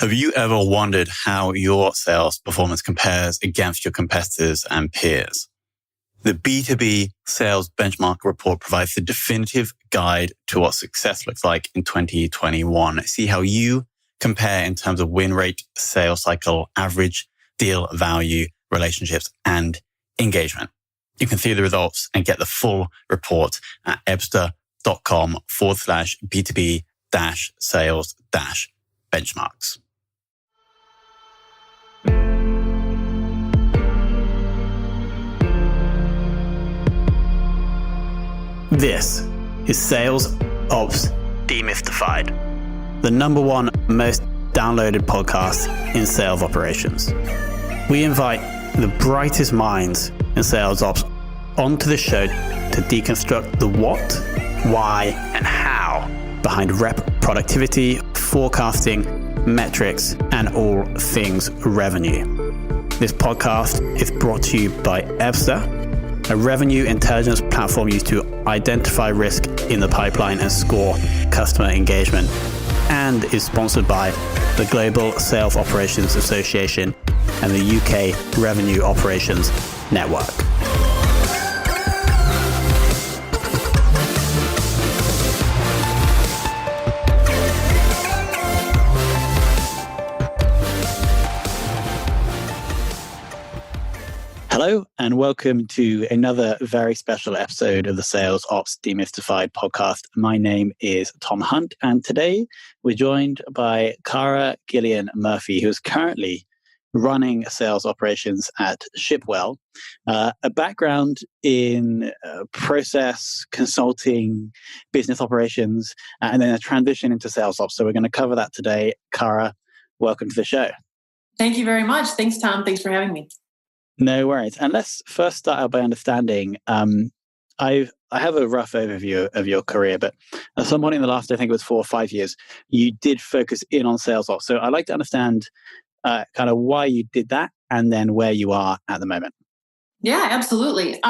Have you ever wondered how your sales performance compares against your competitors and peers? The B2B Sales Benchmark Report provides the definitive guide to what success looks like in 2021. See how you compare in terms of win rate, sales cycle, average deal value, relationships, and engagement. You can see the results and get the full report at ebsta.com/B2B-sales-benchmarks. This is Sales Ops Demystified, the number one most downloaded podcast in sales operations. We invite the brightest minds in sales ops onto the show to deconstruct the what, why, and how behind rep productivity, forecasting, metrics, and all things revenue. This podcast is brought to you by Ebsta, a revenue intelligence platform used to identify risk in the pipeline and score customer engagement, and is sponsored by the Global Sales Operations Association and the UK Revenue Operations Network. Hello, and welcome to another very special episode of the Sales Ops Demystified podcast. My name is Tom Hunt, and today we're joined by Cara Gillilan Murphy, who is currently running sales operations at Shipwell, a background in process consulting, business operations, and then a transition into sales ops. So we're going to cover that today. Cara, welcome to the show. Thank you very much. Thanks, Tom. Thanks for having me. No worries. And let's first start out by understanding, I have a rough overview of your career, but at some point in the last, I think it was 4 or 5 years, you did focus in on sales ops. So I'd like to understand kind of why you did that and then where you are at the moment. Yeah, absolutely.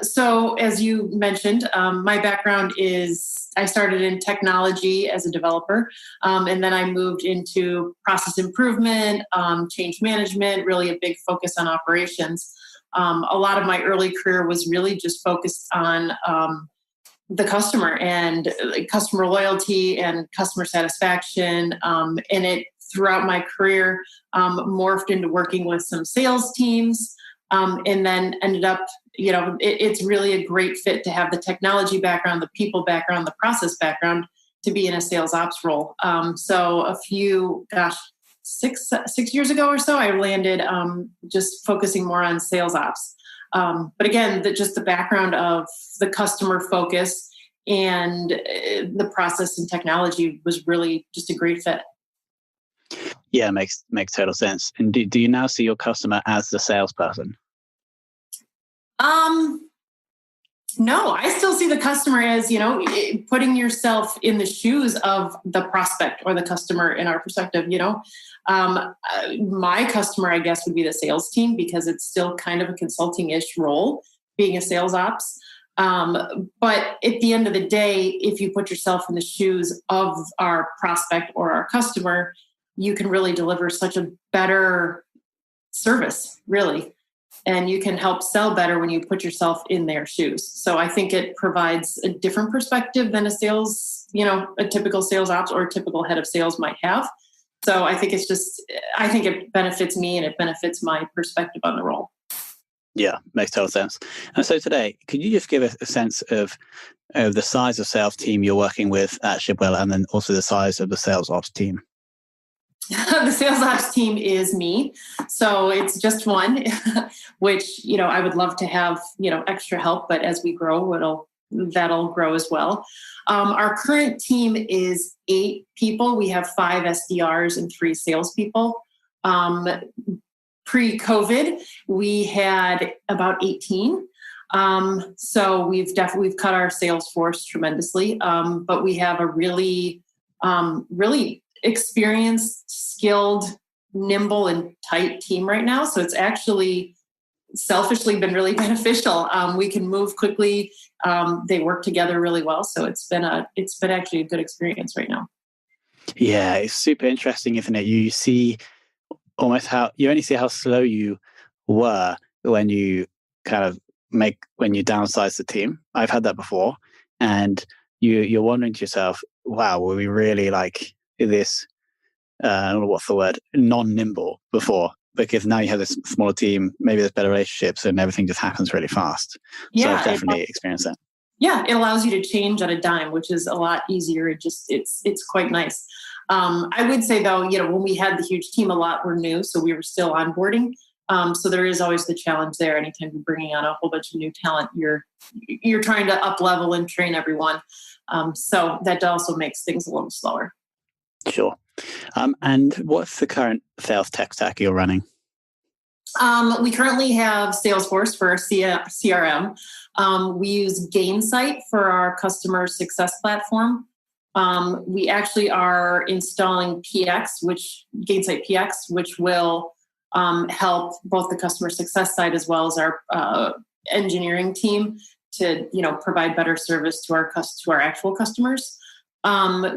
So as you mentioned, my background is I started in technology as a developer, and then I moved into process improvement, change management, really a big focus on operations. A lot of my early career was really just focused on the customer and customer loyalty and customer satisfaction. And it throughout my career morphed into working with some sales teams. And then ended up, it's really a great fit to have the technology background, the people background, the process background to be in a sales ops role. So a few, 6 years ago or so, I landed just focusing more on sales ops. But again, just the background of the customer focus and the process and technology was really just a great fit. Yeah, makes total sense. And do you now see your customer as the salesperson? No, I still see the customer as, putting yourself in the shoes of the prospect or the customer in our perspective, My customer, I guess, would be the sales team because it's still kind of a consulting-ish role being a sales ops. But at the end of the day, if you put yourself in the shoes of our prospect or our customer, you can really deliver such a better service, really. And you can help sell better when you put yourself in their shoes. So I think it provides a different perspective than a typical sales ops or a typical head of sales might have. So I think it benefits me and it benefits my perspective on the role. Yeah, makes total sense. And so today, could you just give us a sense of the size of sales team you're working with at Shipwell and then also the size of the sales ops team? The sales ops team is me. So it's just one, which, I would love to have, extra help, but as we grow, that'll grow as well. Our current team is 8 people. We have 5 SDRs and 3 salespeople. Pre-COVID, we had about 18. So we've cut our sales force tremendously. But we have a really experienced, skilled, nimble, and tight team right now. So it's actually selfishly been really beneficial. We can move quickly. They work together really well. So it's been actually a good experience right now. Yeah, it's super interesting, isn't it? You see almost how you only see how slow you were when you kind of when you downsize the team. I've had that before, and you're wondering to yourself, wow, were we really like this? What's the word? Non-nimble before, because now you have this smaller team. Maybe there's better relationships, and everything just happens really fast. So I've Yeah, definitely experienced that. yeah, it allows you to change at a dime, which is a lot easier. It's quite nice. I would say though, when we had the huge team, a lot were new, so we were still onboarding. So there is always the challenge there. Anytime you're bringing on a whole bunch of new talent, you're trying to up level and train everyone. So that also makes things a little slower. Sure. And what's the current sales tech stack you're running? We currently have Salesforce for our CRM. We use Gainsight for our customer success platform. We actually are installing Gainsight PX, which will help both the customer success side as well as our engineering team to provide better service to our actual customers.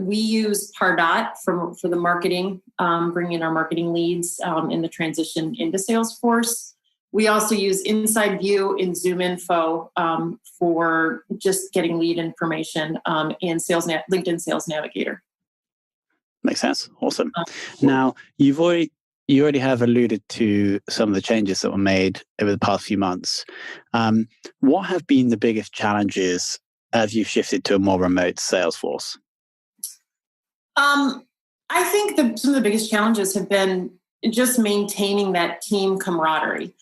We use Pardot for the marketing, bringing in our marketing leads in the transition into Salesforce. We also use Inside View in Zoom Info for just getting lead information and LinkedIn Sales Navigator. Makes sense. Awesome. Now, you already have alluded to some of the changes that were made over the past few months. What have been the biggest challenges as you've shifted to a more remote sales force? I think some of the biggest challenges have been just maintaining that team camaraderie.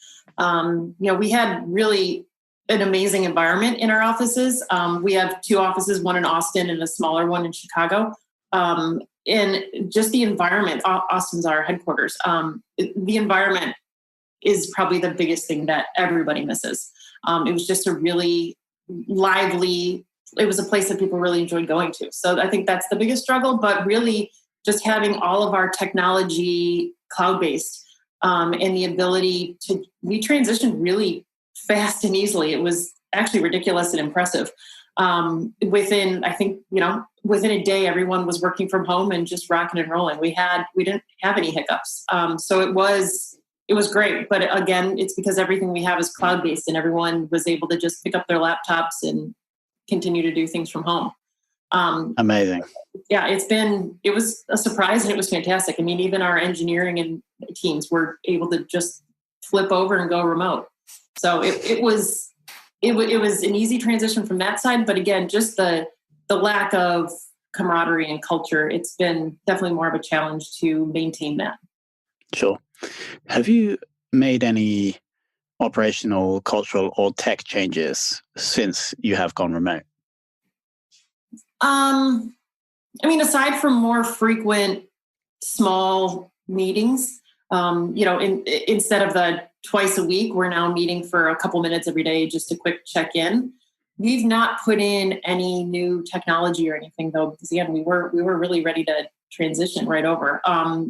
We had really an amazing environment in our offices. We have 2 offices, one in Austin and a smaller one in Chicago. And just the environment, Austin's our headquarters. The environment is probably the biggest thing that everybody misses. It was just a really lively, it was a place that people really enjoyed going to. So I think that's the biggest struggle, but really just having all of our technology cloud-based and the ability we transitioned really fast and easily. It was actually ridiculous and impressive. Within a day, everyone was working from home and just rocking and rolling. We didn't have any hiccups. So it was great. But again, it's because everything we have is cloud-based and everyone was able to just pick up their laptops and continue to do things from home. Amazing. Yeah, it was a surprise and it was fantastic. I mean, even our engineering and teams were able to just flip over and go remote. So it was an easy transition from that side. But again, just the lack of camaraderie and culture, it's been definitely more of a challenge to maintain that. Sure. Have you made any operational, cultural, or tech changes since you have gone remote? Aside from more frequent small meetings, instead of the twice a week, we're now meeting for a couple minutes every day, just a quick check-in. We've not put in any new technology or anything though, because again, we were really ready to transition right over.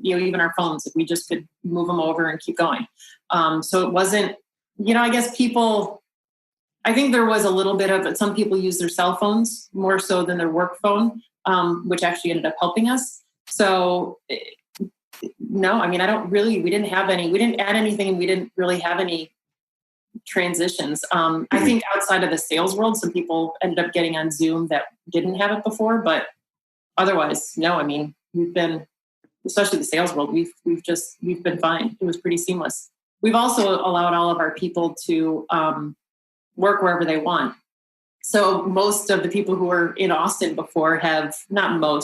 Even our phones, if we just could move them over and keep going. So it wasn't, I guess I think there was a little bit of it. Some people use their cell phones more so than their work phone, which actually ended up helping us. So no, we didn't add anything and we didn't really have any transitions. I think outside of the sales world, some people ended up getting on Zoom that didn't have it before, but otherwise, no, we've been, especially the sales world, we've been fine. It was pretty seamless. We've also allowed all of our people to work wherever they want. So most of the people who were in Austin before at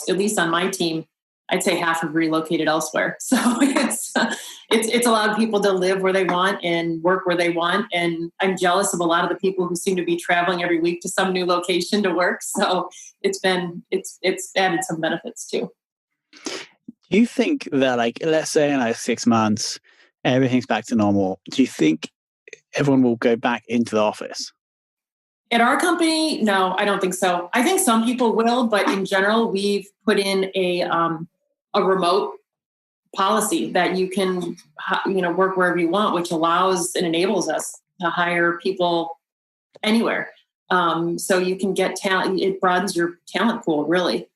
least on my team, I'd say half have relocated elsewhere. So it's allowed people to live where they want and work where they want. And I'm jealous of a lot of the people who seem to be traveling every week to some new location to work. So it's added some benefits too. Do you think that, let's say in 6 months, everything's back to normal? Do you think everyone will go back into the office? At our company, no, I don't think so. I think some people will, but in general, we've put in a remote policy that you can, work wherever you want, which allows and enables us to hire people anywhere. So you can get talent. It broadens your talent pool, really.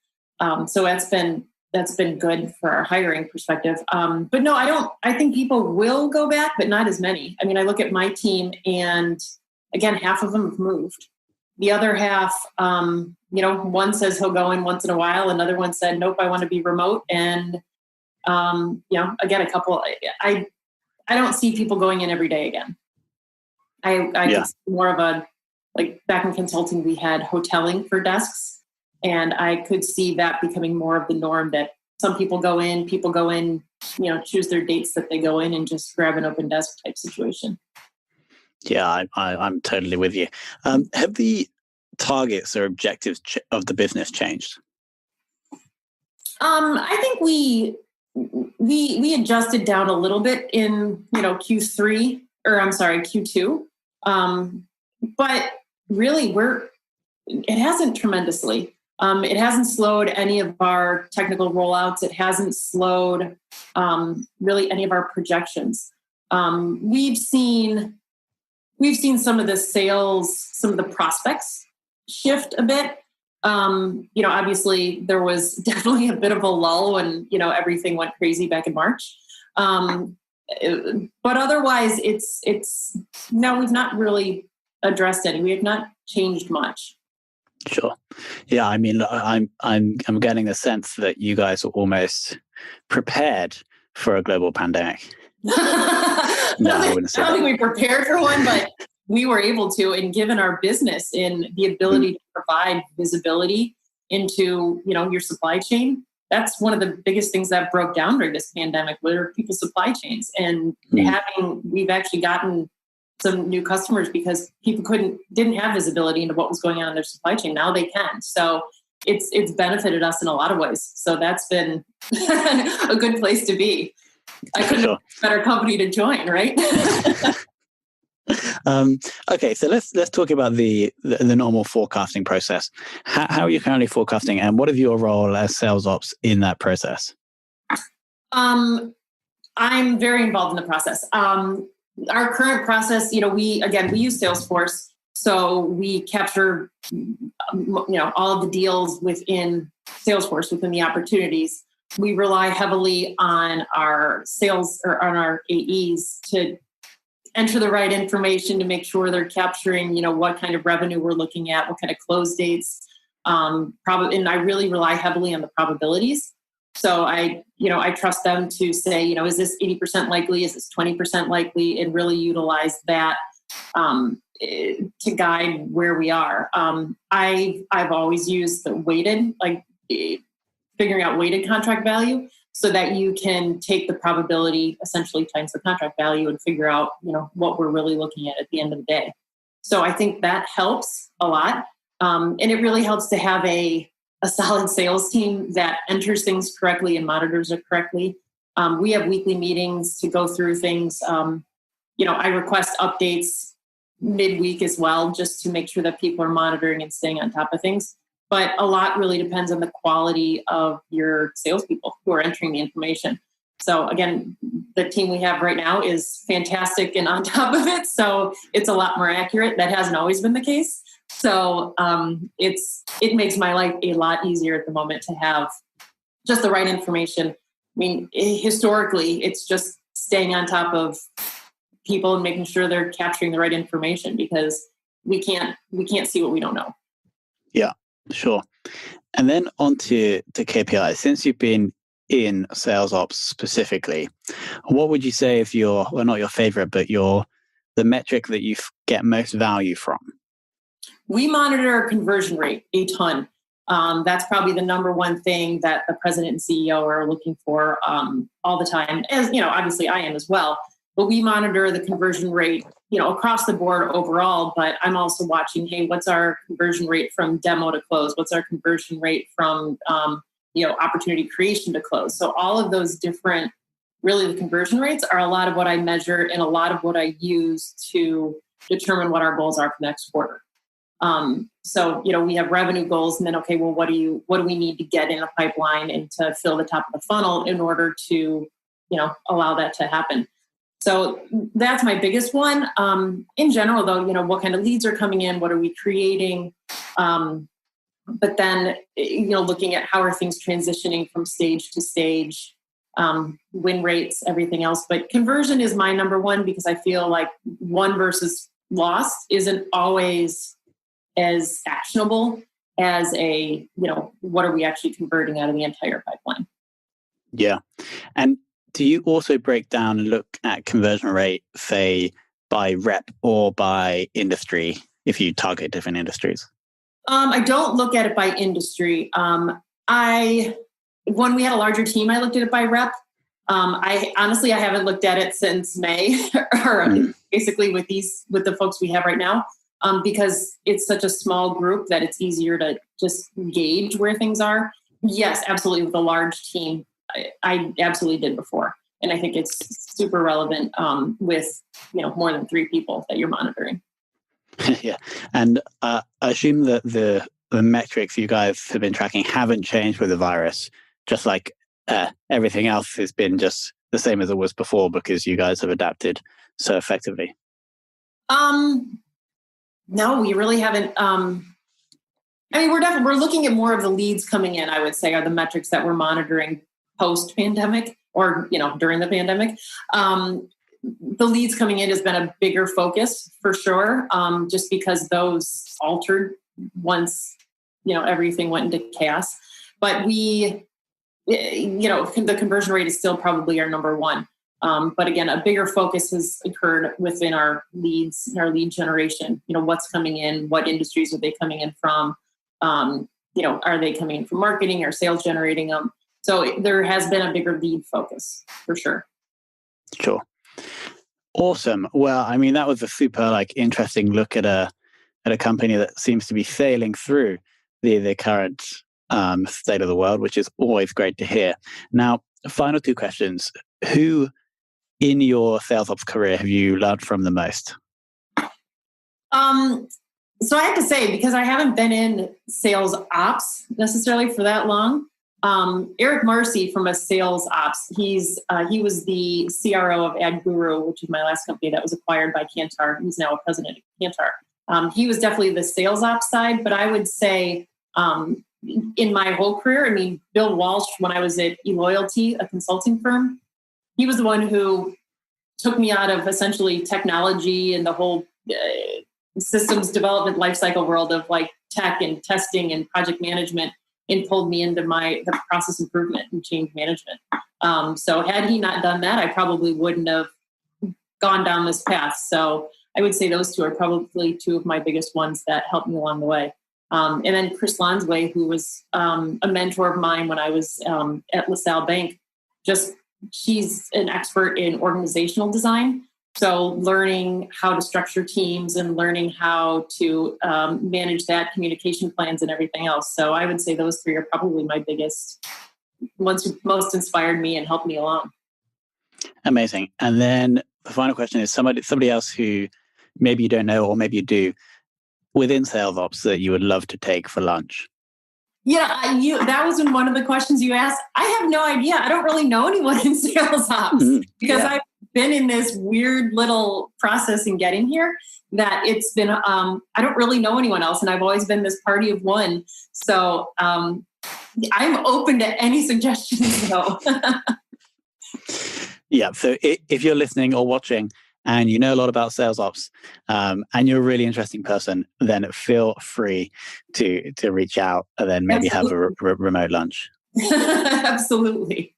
So that's been that's been good for our hiring perspective. But no, I think people will go back, but not as many. I mean, I look at my team and again, half of them have moved. The other half, one says he'll go in once in a while. Another one said, nope, I want to be remote. And, again, a couple, I don't see people going in every day again. I could see more of a, like back in consulting, we had hoteling for desks. And I could see that becoming more of the norm, that some people go in, choose their dates that they go in and just grab an open desk type situation. Yeah, I'm totally with you. Have the targets or objectives of the business changed? I think we adjusted down a little bit in Q2. But really, it hasn't tremendously. It hasn't slowed any of our technical rollouts. It hasn't slowed really any of our projections. We've seen some of the sales, some of the prospects shift a bit. Obviously there was definitely a bit of a lull when, everything went crazy back in March. But otherwise no, we've not really addressed any. We have not changed much. Sure. Yeah. I mean, I'm getting the sense that you guys are almost prepared for a global pandemic. No, I wouldn't say I don't think we prepared for one, but we were able to, and given our business in the ability to provide visibility into, your supply chain, that's one of the biggest things that broke down during this pandemic were people's supply chains. And we've actually gotten some new customers because people didn't have visibility into what was going on in their supply chain. Now they can. So it's benefited us in a lot of ways. So that's been a good place to be. I couldn't have a better company to join, right? Okay, so let's talk about the normal forecasting process. How are you currently forecasting, and what is your role as sales ops in that process? I'm very involved in the process. Our current process, we use Salesforce, so we capture, all of the deals within Salesforce, within the opportunities. We rely heavily on our sales or on our AEs to enter the right information to make sure they're capturing, what kind of revenue we're looking at, what kind of close dates. And I really rely heavily on the probabilities. So I trust them to say, is this 80% likely? Is this 20% likely? And really utilize that to guide where we are. I've always used the weighted, figuring out weighted contract value so that you can take the probability essentially times the contract value and figure out, what we're really looking at the end of the day. So I think that helps a lot. And it really helps to have a solid sales team that enters things correctly and monitors it correctly. We have weekly meetings to go through things. I request updates midweek as well, just to make sure that people are monitoring and staying on top of things. But a lot really depends on the quality of your salespeople who are entering the information. So again, the team we have right now is fantastic and on top of it. So it's a lot more accurate. That hasn't always been the case. So it makes my life a lot easier at the moment to have just the right information. I mean, historically, it's just staying on top of people and making sure they're capturing the right information, because we can't see what we don't know. Yeah, sure. And then on to KPIs. Since you've been in sales ops specifically, what would you say if not your favorite, but the metric that you get most value from? We monitor our conversion rate a ton. That's probably the number one thing that the president and CEO are looking for all the time. As obviously I am as well. But we monitor the conversion rate, across the board overall. But I'm also watching, hey, what's our conversion rate from demo to close? What's our conversion rate from opportunity creation to close? So all of those different, really, the conversion rates are a lot of what I measure and a lot of what I use to determine what our goals are for next quarter. So we have revenue goals, and then, okay, well, what do we need to get in a pipeline and to fill the top of the funnel in order to, allow that to happen. So that's my biggest one. In general, though, what kind of leads are coming in? What are we creating? But then, looking at how are things transitioning from stage to stage, win rates, everything else. But conversion is my number one, because I feel like won versus lost isn't always as actionable as what are we actually converting out of the entire pipeline? Yeah. And do you also break down and look at conversion rate, say, by rep or by industry, if you target different industries? I don't look at it by industry. When we had a larger team, I looked at it by rep. I haven't looked at it since May, or basically with the folks we have right now, because it's such a small group that it's easier to just gauge where things are. Yes, absolutely. With a large team, I absolutely did before. And I think it's super relevant with more than 3 people that you're monitoring. Yeah. And I assume that the metrics you guys have been tracking haven't changed with the virus, just like everything else has been just the same as it was before, because you guys have adapted so effectively. No, we really haven't. We're looking at more of the leads coming in, I would say, are the metrics that we're monitoring post-pandemic or, during the pandemic. The leads coming in has been a bigger focus for sure, just because those altered once, everything went into chaos. But the conversion rate is still probably our number one. But again, a bigger focus has occurred within our leads, our lead generation. What's coming in, what industries are they coming in from? Are they coming in from marketing or sales generating them? So there has been a bigger lead focus for sure. Sure. Awesome. Well, that was a super interesting look at a company that seems to be sailing through the current state of the world, which is always great to hear. Now, final 2 questions. Who in your sales ops career have you learned from the most? So I have to say, because I haven't been in sales ops necessarily for that long, Eric Marcy from a sales ops, he was the CRO of Ad Guru, which is my last company that was acquired by Kantar. He's now a president of Kantar. He was definitely the sales ops side, but I would say in my whole career, Bill Walsh, when I was at eLoyalty, a consulting firm, he was the one who took me out of essentially technology and the whole systems development lifecycle world of tech and testing and project management, and pulled me into the process improvement and change management. So had he not done that, I probably wouldn't have gone down this path. So I would say those 2 are probably 2 of my biggest ones that helped me along the way. And then Chris Lonsway, who was a mentor of mine when I was at LaSalle Bank, she's an expert in organizational design. So learning how to structure teams and learning how to manage that, communication plans and everything else. So I would say those 3 are probably my biggest ones who most inspired me and helped me along. Amazing. And then the final question is somebody else who maybe you don't know, or maybe you do, within sales ops that you would love to take for lunch. Yeah, that was one of the questions you asked. I have no idea. I don't really know anyone in sales ops because I've been in this weird little process in getting here that it's been, I don't really know anyone else. And I've always been this party of one. So I'm open to any suggestions though. Yeah. So if you're listening or watching and you know a lot about sales ops and you're a really interesting person, then feel free to reach out and then maybe Absolutely. Have a remote lunch. Absolutely.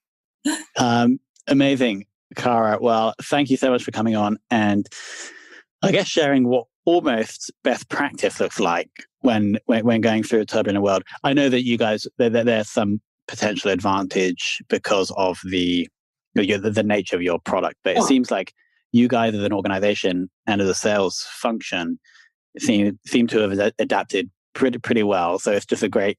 Amazing. Cara, well, thank you so much for coming on and I guess sharing what almost best practice looks like when going through a turbulent world. I know that you guys, there's some potential advantage because of the nature of your product, but it seems like you guys as an organization and as a sales function seem to have adapted pretty well. So it was a great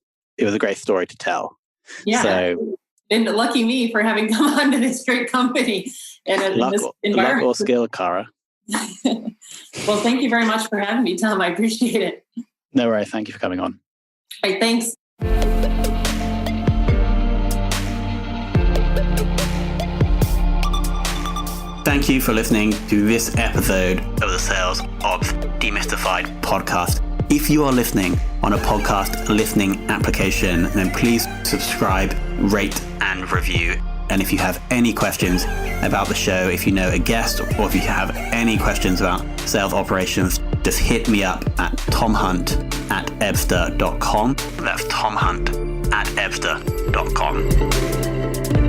story to tell. Yeah. So, and lucky me for having come onto this great company and luck, this environment. Luck or skill, Cara. Well, thank you very much for having me, Tom. I appreciate it. No worries. Thank you for coming on. All right, thanks. Thank you for listening to this episode of the Sales Ops Demystified podcast. If you are listening on a podcast listening application, then please subscribe, rate, and review. And if you have any questions about the show, if you know a guest, or if you have any questions about sales operations, just hit me up at tomhunt@ebster.com. That's tomhunt@ebster.com.